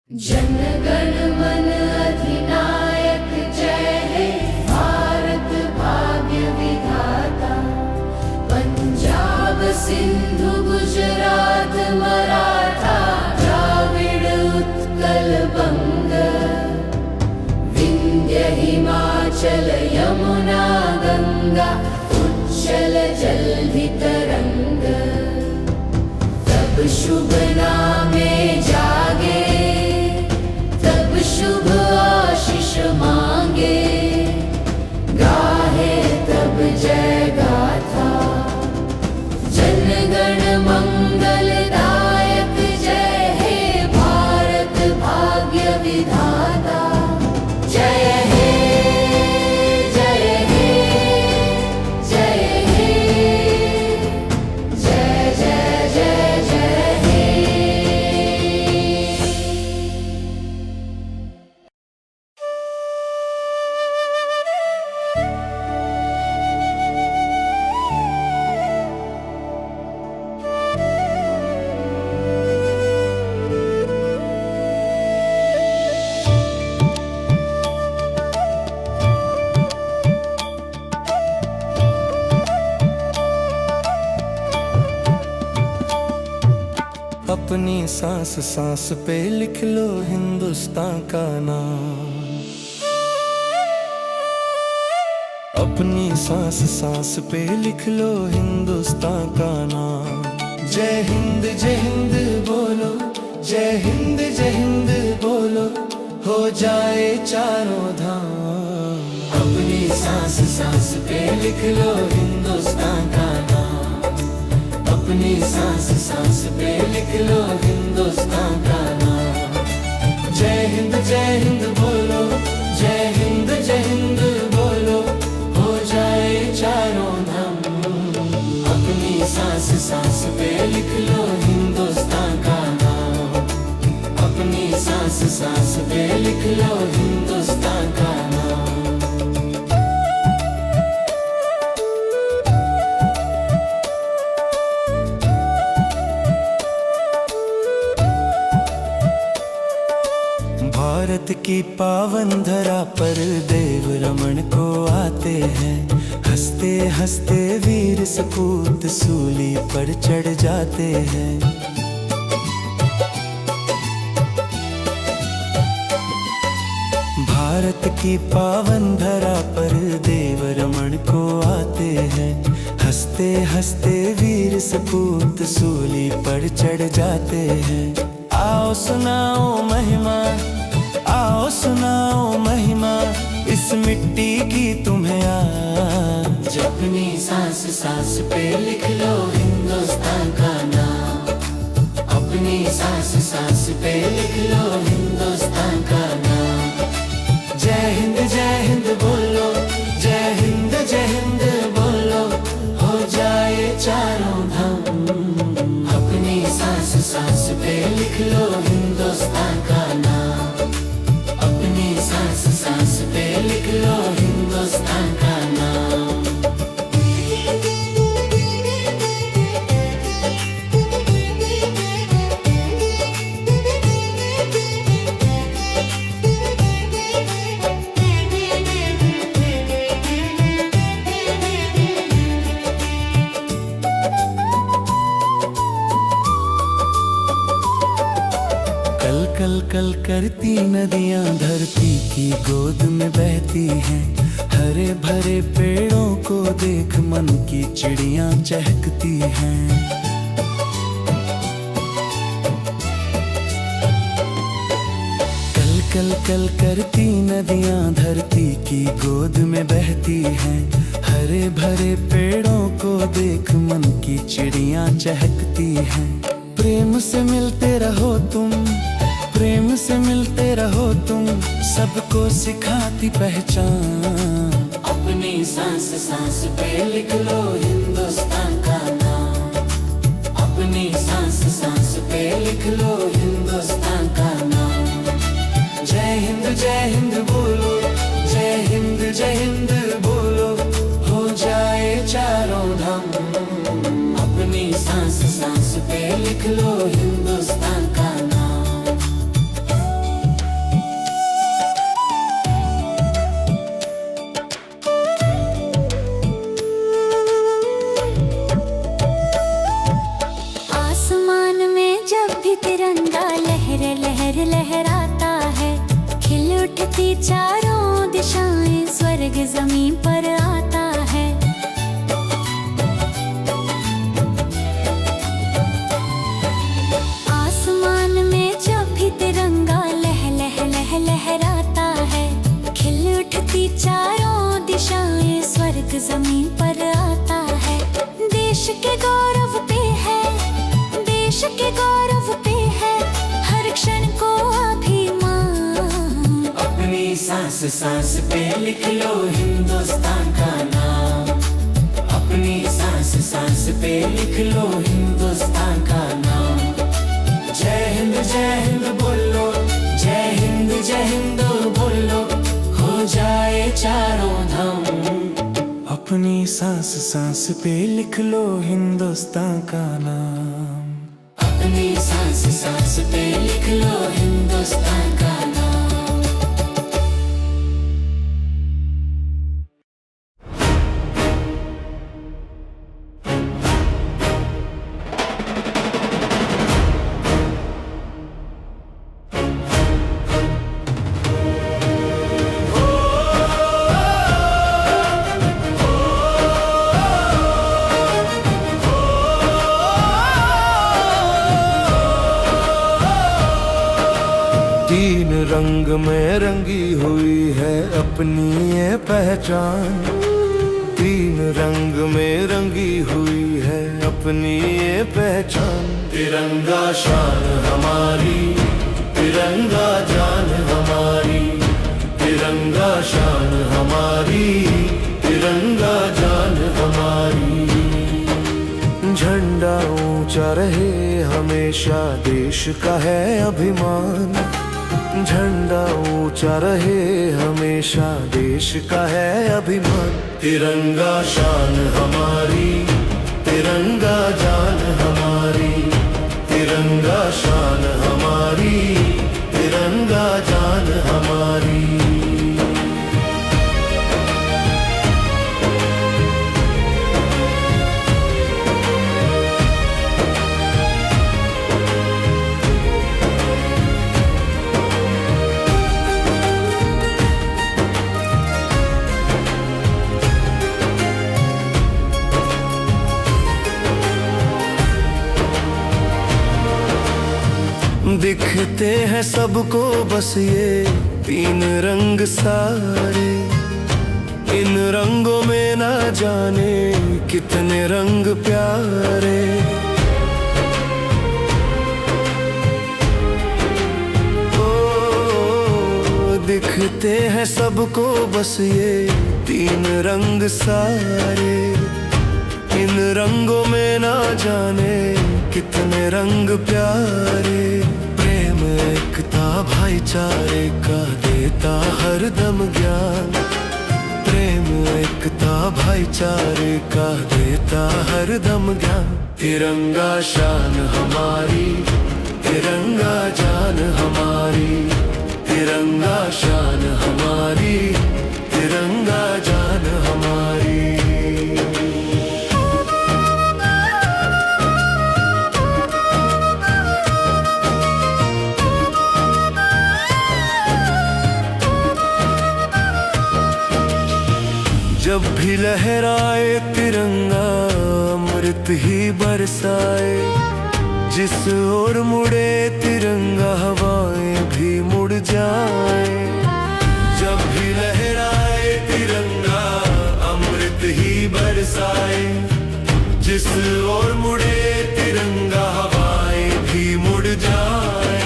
जन गण मन अधिनायक जय हे भारत भाग्य विधाता। पंजाब सिंधु गुजरात मराठा द्राविड़ उत्कल बंग। विंध्य हिमाचल यमुना गंगा उच्चल जलधि तरंग। तब शुभ नामे जागे शुभ आशीष मांगे। गाहे तब जय गाथा जन गण मंगलदायक जय हे भारत भाग्य विधाता। जय हे जय हे जय हे जय जय जय जय हे। अपनी सांस सांस पे लिख लो हिंदुस्तान का नाम। अपनी सांस सांस पे लिख लो हिंदुस्तान का नाम। जय हिंद बोलो, जय हिंद बोलो, हो जाए चारों धाम। अपनी सांस सांस पे लिख लो हिंदुस्तान का नाम। अपनी सांस सांस पे लिख लो हिंदुस्तान का नाम। जय हिंद बोलो, जय हिंद बोलो, हो जाए चारों धाम। अपनी सांस सांस पे लिख लो हिंदुस्तान का नाम। अपनी सांस सांस पे लिख लो हिंदुस्तान का नाम। भारत की पावन धरा पर देव रमन को आते हैं। हंसते हंसते वीर सपूत सूली पर चढ़ जाते हैं। भारत की पावन धरा पर देव रमन को आते हैं। हंसते हंसते वीर सपूत सूली पर चढ़ जाते हैं। आओ सुनाओ महिमा, आओ सुनाओ महिमा इस मिट्टी की तुम्हें आज। अपनी सांस सांस पे लिख लो हिंदुस्तान का नाम। अपनी सांस सांस पे लिख लो हिंदुस्तान का नाम। जय हिंद बोलो, जय हिंद बोलो, हो जाए चारों धाम। अपनी सांस सांस पे लिख लो हिंदुस्तान का नाम। अपनी सांस सांस पे लिख लो हिंदुस्तान का नाम। कल कल कल करती नदियां धरती की गोद में बहती हैं। हरे भरे पेड़ों को देख मन की चिड़ियां चहकती हैं। कल कल कल करती नदियां धरती की गोद में बहती हैं। हरे भरे पेड़ों को देख मन की चिड़ियां चहकती हैं। प्रेम से मिलते रहो तुम, प्रेम से मिलते रहो तुम, सबको सिखाती पहचान। अपनी सांस सांस पे लिख लो हिंदुस्तान का नाम। अपनी सांस सांस पे लिख लो हिंदुस्तान का नाम। जय हिंद बोलो, जय हिंद बोलो, हो जाए चारों धाम। अपनी सांस सांस पे लिख लो हिंदुस्तान का नाम। चारों दिशाएं स्वर्ग जमीन पर आता है। आसमान में जब भी तिरंगा लह लह लह लहराता है, खिल उठती चारों दिशाएं स्वर्ग जमीन पर आता है। देश के गौरव पे है, देश के गौरव पे है हर क्षण को अभिमान। अपनी सांस सांस पे लिख लो हिंदुस्तान का नाम, अपनी सांस सांस पे लिख लो हिंदुस्तान का नाम। जय हिंद बोलो, जय हिंद बोलो, हो जाए चारों धाम। अपनी सांस सांस पे लिख लो हिंदुस्तान का नाम, अपनी सांस सांस पे लिख लो हिंदुस्तान का नाम। तीन रंग में रंगी हुई है अपनी ये पहचान, तीन रंग में रंगी हुई है अपनी ये पहचान। तिरंगा शान हमारी, तिरंगा जान हमारी, तिरंगा शान हमारी, तिरंगा जान हमारी। झंडा ऊंचा रहे हमेशा देश का है अभिमान, झंडा ऊंचा रहे हमेशा देश का है अभिमान। तिरंगा शान हमारी, तिरंगा जान हमारी, तिरंगा शान हमारी, तिरंगा जान हमारी। दिखते हैं सबको बस ये तीन रंग सारे, इन रंगों में ना जाने कितने रंग प्यारे। ओ दिखते हैं सबको बस ये तीन रंग सारे, इन रंगों में ना जाने कितने रंग प्यारे। प्रेम एकता भाईचारे का देता हरदम ज्ञान, प्रेम एकता भाईचारे का देता हरदम ज्ञान। तिरंगा शान हमारी, तिरंगा जान हमारी, तिरंगा शान हमारी, तिरंगा जान हमारी। जब भी लहराए तिरंगा अमृत ही बरसाए, जिस ओर मुड़े तिरंगा हवाएं भी मुड़ जाए। जब भी लहराए तिरंगा अमृत ही बरसाए, जिस ओर मुड़े तिरंगा हवाएं भी मुड़ जाए।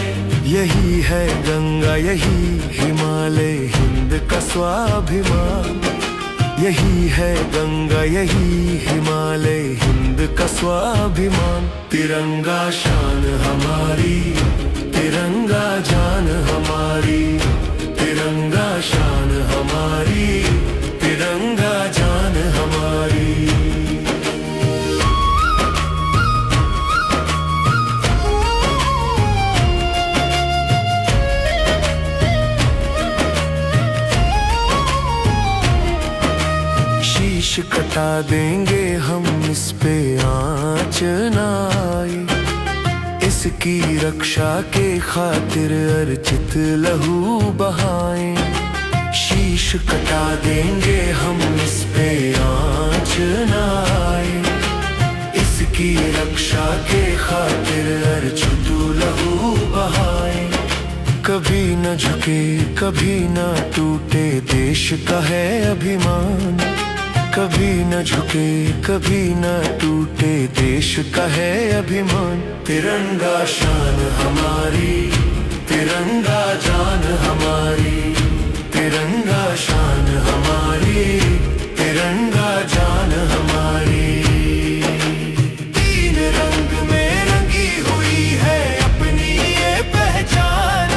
यही है गंगा, यही हिमालय हिंद का स्वाभिमान, यही है गंगा, यही हिमालय हिंद का स्वाभिमान। तिरंगा शान हमारी, तिरंगा जान हमारी, तिरंगा शान हमारी, तिरंगा जान हमारी। शीश कटा देंगे हम इस पे आँच ना आए, इसकी रक्षा के खातिर अर्चित लहू बहाएं। शीश कटा देंगे हम, इस पे आँच न आए। इसकी रक्षा के खातिर अर्जुतु लहू बहाए। कभी न झुके कभी न टूटे देश का है अभिमान। कभी न झुके कभी न टूटे देश का है अभिमान। तिरंगा शान हमारी, तिरंगा जान हमारी। तिरंगा शान हमारी, तिरंगा जान हमारी। तीन रंग में रंगी हुई है अपनी ये पहचान।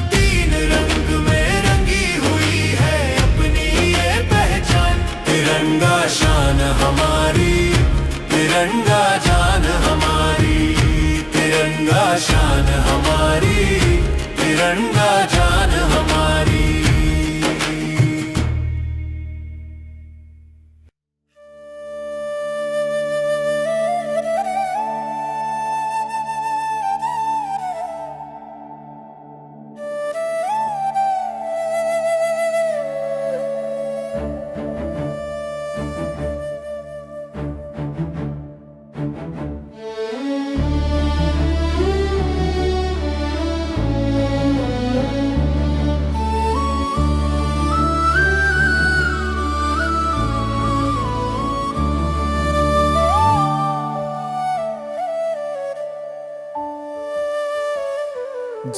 तीन रंग में रंगी हुई है अपनी ये पहचान। तिरंगा शान हमारी, तिरंगा जान हमारी। तिरंगा शान हमारी, तिरंगा जान हमारी।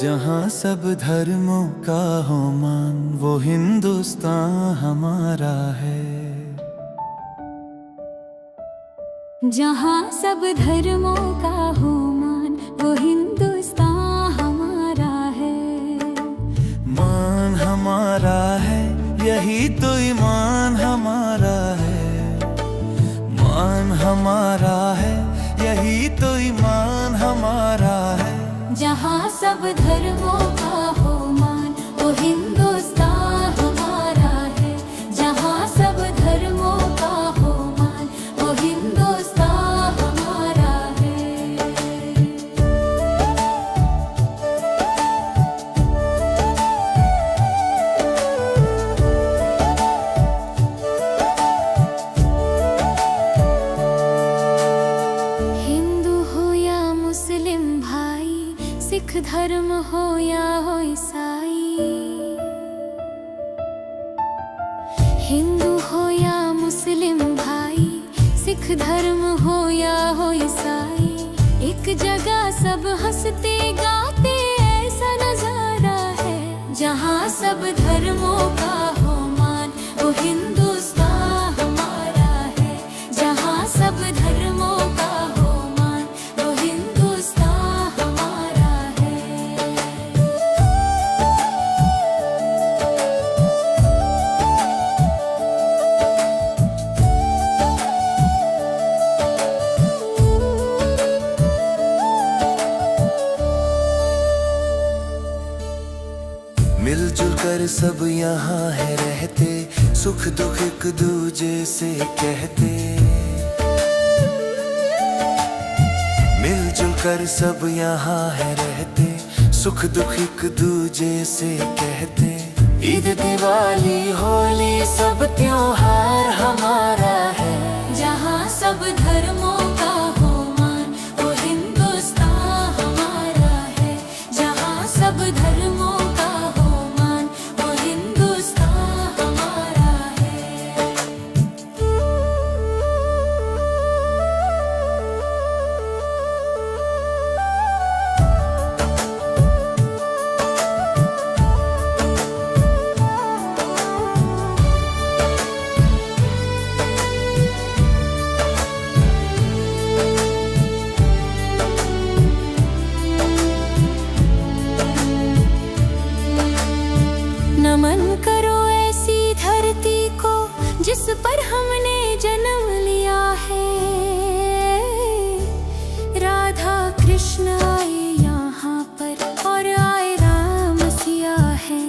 जहाँ सब धर्मों का हो मान, वो हिंदुस्तान हमारा है। जहाँ सब धर्मों का हो मान, वो हिंदुस्तान हमारा है। मान हमारा है, यही तो ईमान हमारा है। मान हमारा है, यही तो ईमान हमारा है। जहाँ सब धर्मों का हो मान, वो हिंदुस्तान हमारा है। जहाँ सब धर्मों का हो मान, वो हिंदुस्तान हमारा है। हिंदू हो या मुस्लिम भाई, सिख धर्म हो या हो ईसाई। हिंदू हो या मुस्लिम भाई, सिख धर्म हो या हो ईसाई। एक जगह सब हंसते गाते ऐसा नजारा है। जहाँ सब धर्मों का हो मान, वो हिंदुस्तान हमारा है। जहाँ सब धर्मों का हो मान, वो हिंदुस्तान हमारा है। मिलजुल कर सब यहाँ है रहते, सुख दुख एक दूजे से कहते। मिलजुल कर सब यहाँ है रहते, सुख दुख एक दूजे से कहते। ईद दिवाली होली सब त्योहार हमारा है। जहाँ सब धर्मों का हो मान, वो हिंदुस्तान हमारा है। जहाँ सब धर्मों का हो मान, वो हिंदुस्तान हमारा है। नमन करो ऐसी धरती को, जिस पर हमने जन्म लिया है। राधा कृष्ण आए यहाँ पर और आए राम सिया है।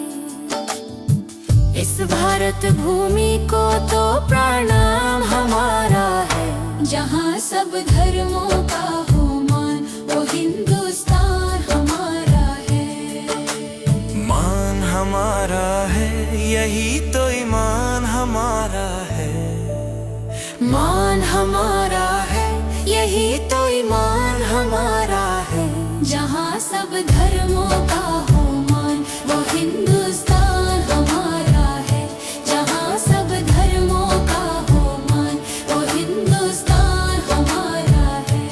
इस भारत भूमि को तो प्रणाम हमारा है। जहाँ सब धर्मों का हो मान, वो हिंदुस्तान हमारा है। मान हमारा है, यही तो ईमान हमारा है। मान हमारा है, यही तो ईमान हमारा है। जहाँ सब धर्मों का हो मान, वो हिंदुस्तान हमारा है। जहाँ सब धर्मों का हो मान, वो हिंदुस्तान हमारा है।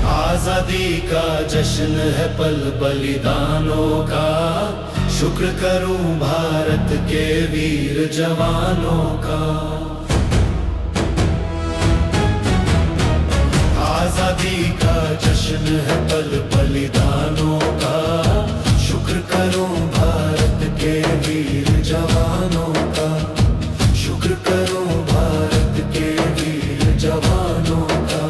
आजादी का जश्न है पल बलिदानों का, शुक्र करूं भारत के वीर जवानों का। आजादी का जश्न है पल बलिदानों का, शुक्र करूं भारत के वीर जवानों का। शुक्र करूं भारत के वीर जवानों का।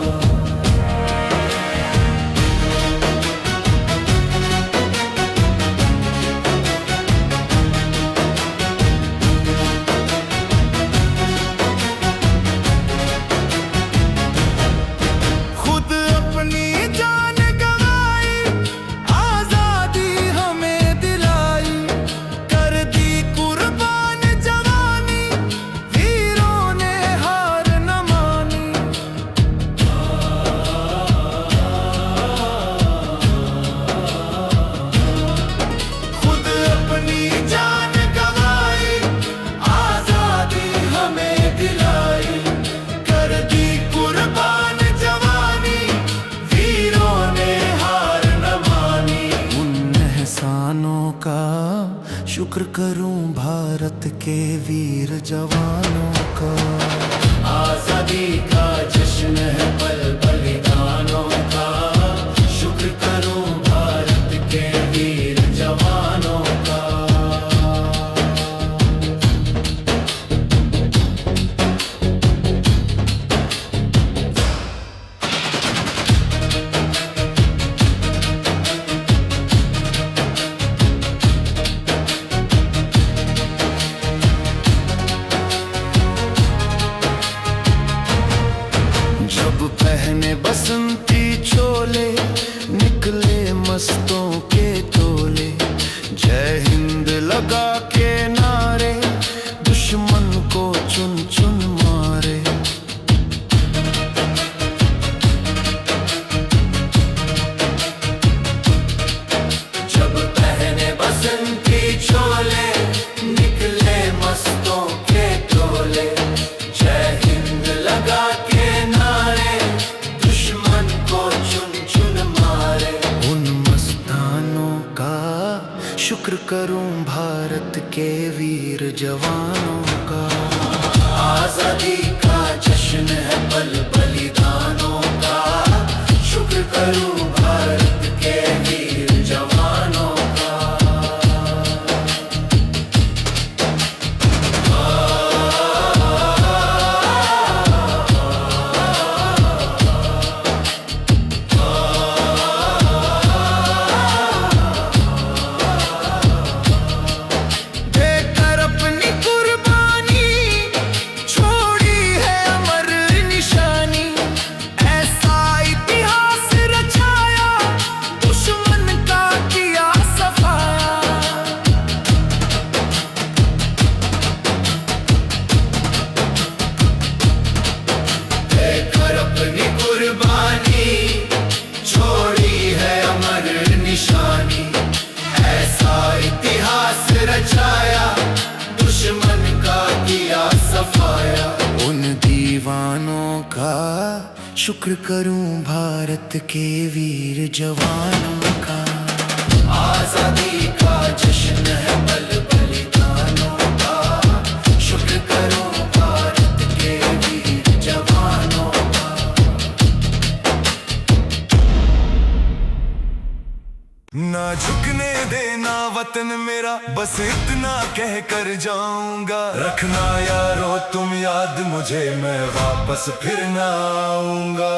शुक्र करूं भारत के वीर जवानों का। आजादी का जश्न है पल बलिदानों का, शुक्र करूं भारत के वीर जवानों का। पहने बसंती छोले, निकले मस्तों के टोले। जय हिंद लगा के नारे, दुश्मन को चुन चुन मारे। जब पहने बसंती छोले, निकले मस्तों के टोले। जय हिंद लगा के नारे, दुश्मन को चुन चुन मारे। उन मस्तानों का शुक्र करूं भारत के वीर जवानों का। आजादी का जश्न है पल बलिदानों का, शुक्र करूं भारत के वीर जवानों का। शुक्र करूं भारत के वीर जवानों का। आजादी का जश्न है बल बलिदानों का, शुक्र करो भारत के वीर जवानों का। ना झुकने देना वतन मेरा, बस इतना कह कर जाऊंगा। रखना यारो तुम याद मुझे, मैं वापस फिर ना आऊंगा।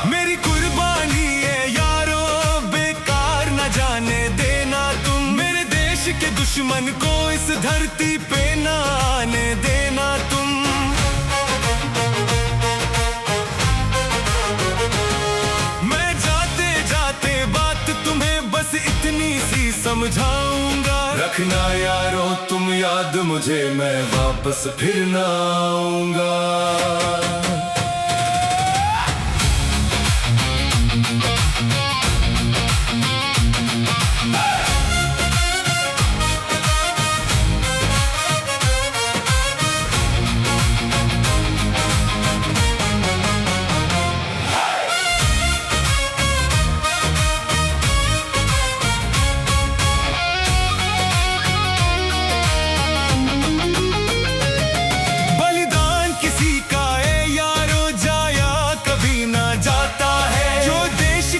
मेरी कुर्बानी है यारो बेकार न जाने देना तुम, मेरे देश के दुश्मन को इस धरती पे न आने देना तुम। मैं जाते जाते बात तुम्हें बस इतनी सी समझाऊंगा। रखना यारो तुम याद मुझे, मैं वापस फिर न आऊंगा।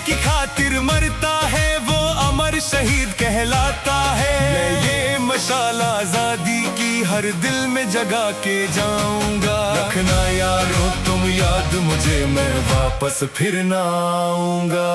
की खातिर मरता है वो अमर शहीद कहलाता है। मैं ये मशाल आजादी की हर दिल में जगा के जाऊंगा। रखना यारो तुम याद मुझे, मैं वापस फिर ना आऊंगा।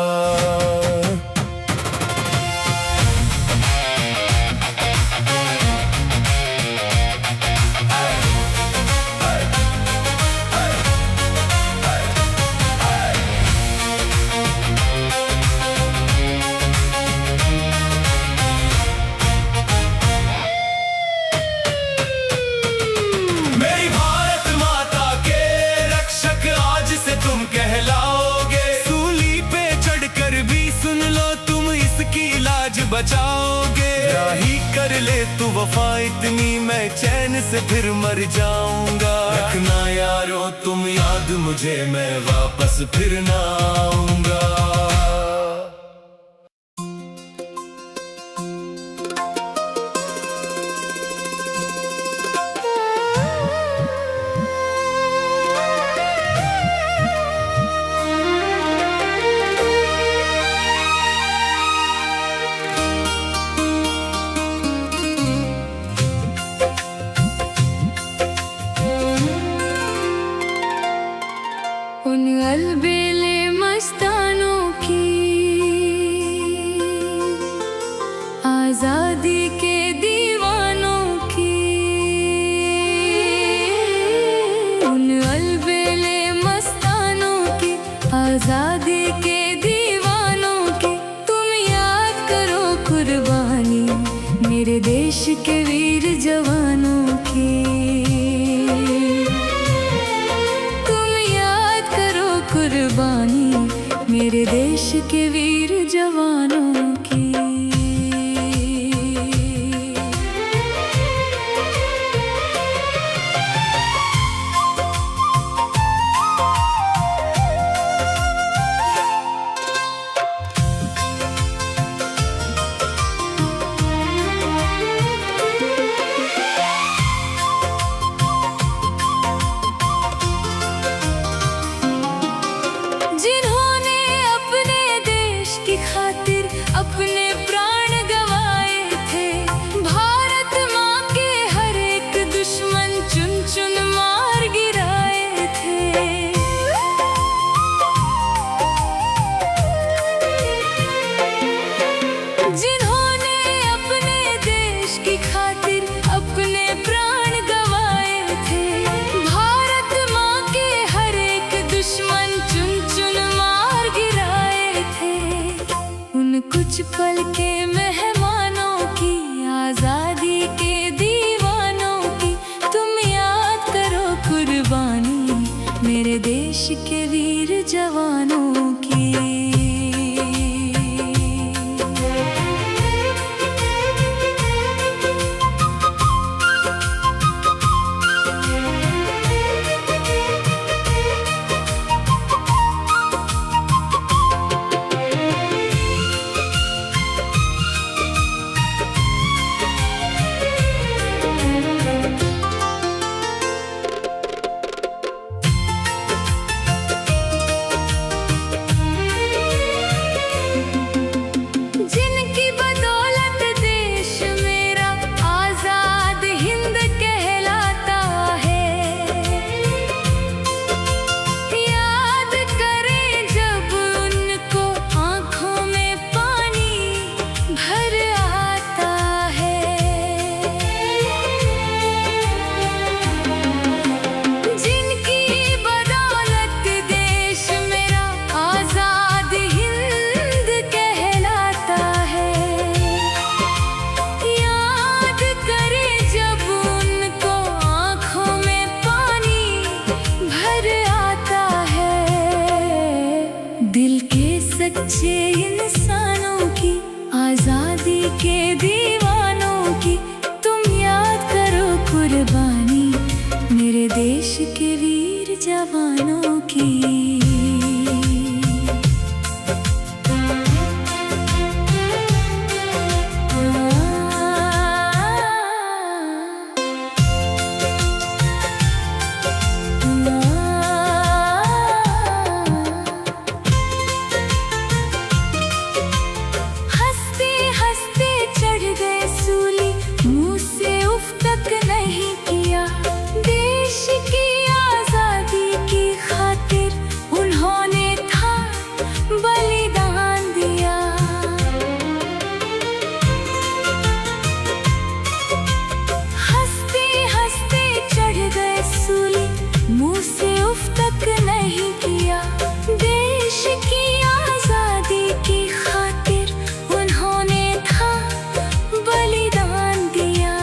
तुम कहलाओगे, सूली पे चढ़कर भी सुन लो तुम इसकी लाज बचाओगे। राही कर ले तू वफा इतनी, मैं चैन से फिर मर जाऊंगा। रखना यारो तुम याद मुझे, मैं वापस फिर ना आऊंगा। उन अलबेले मस्तानों की, आजादी के दीवानों की, उन अलबेले मस्तानों की, आजादी के दीवानों की। तुम याद करो कुर्बानी मेरे देश के वीर जवानों की। कुर्बानी मेरे देश के वीर जवानों की। जवानों की। दिल के सच्चे इंसानों की, आजादी के दीवानों की, तुम याद करो कुर्बानी मेरे देश के वीर जवानों की। मुंह से उफ तक नहीं किया, देश की आजादी की खातिर उन्होंने था बलिदान दिया।